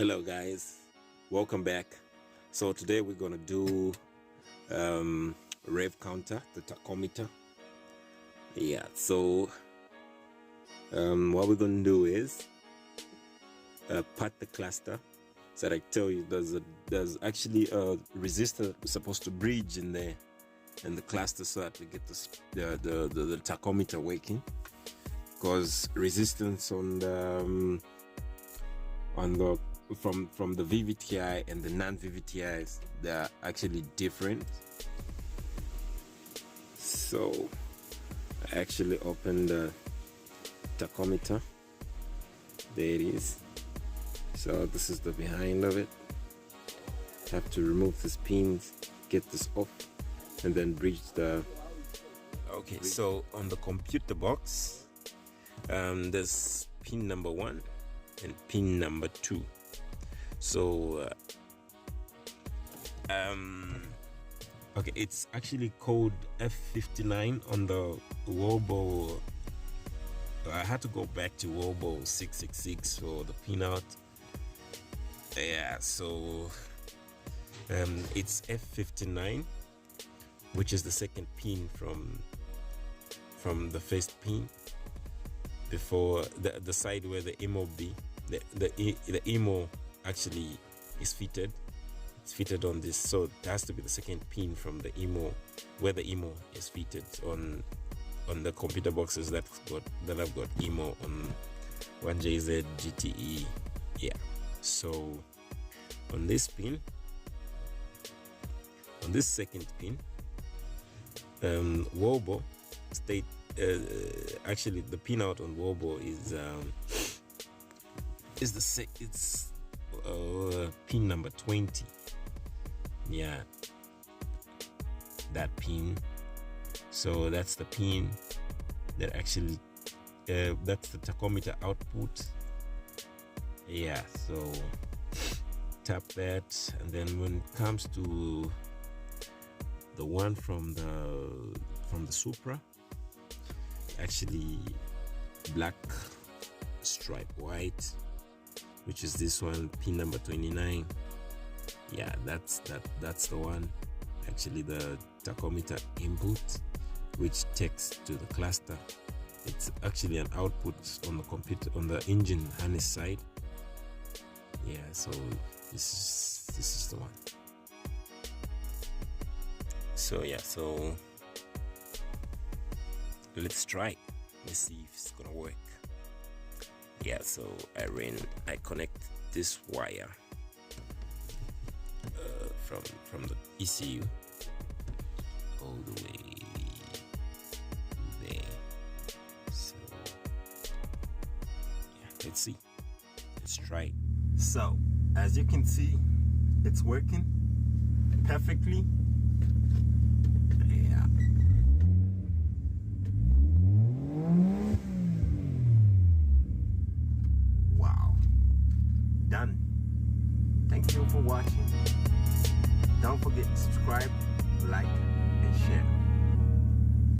Hello guys, welcome back. So today we're gonna do rev counter, the tachometer. Yeah, so what we're gonna do is part the cluster. So that I tell you, there's actually a resistor supposed to bridge in there and the cluster, so that we get the tachometer working, because resistance on the from the vvti and the non-vvtis, they're actually different. So I actually opened the tachometer. There it is. So this is the behind of it. Have to remove these pins, get this off, and then bridge the so on the computer box, there's pin number 1 and pin number 2. So okay, it's actually code F59 on the Wobo. I had to go back to Wobo 666 for the pinout. Yeah, so it's F59, which is the second pin from the first pin, before the side where the emo be, the emo actually is fitted. It's fitted on this, so it has to be the second pin from the emo, where the emo is fitted on the computer boxes that I've got emo on 1JZ GTE. Yeah, so on this pin, on this second pin, Wobo state actually the pinout on Wobo is it's pin number 20. Yeah, that pin. So that's the pin that actually that's the tachometer output. Yeah, so tap that, and then when it comes to the one from the Supra, actually black stripe white, which is this one, pin number 29. Yeah, that's the one, actually the tachometer input, which takes to the cluster. It's actually an output on the computer, on the engine harness side. Yeah, so this is the one. So yeah, so let's try. Let's see if it's gonna work. Yeah, so I connect this wire from the ECU all the way there. So yeah, let's see. Let's try it. So as you can see, it's working perfectly. Yeah. Wow. Done. Thank you for watching. Don't forget to subscribe, like, and share.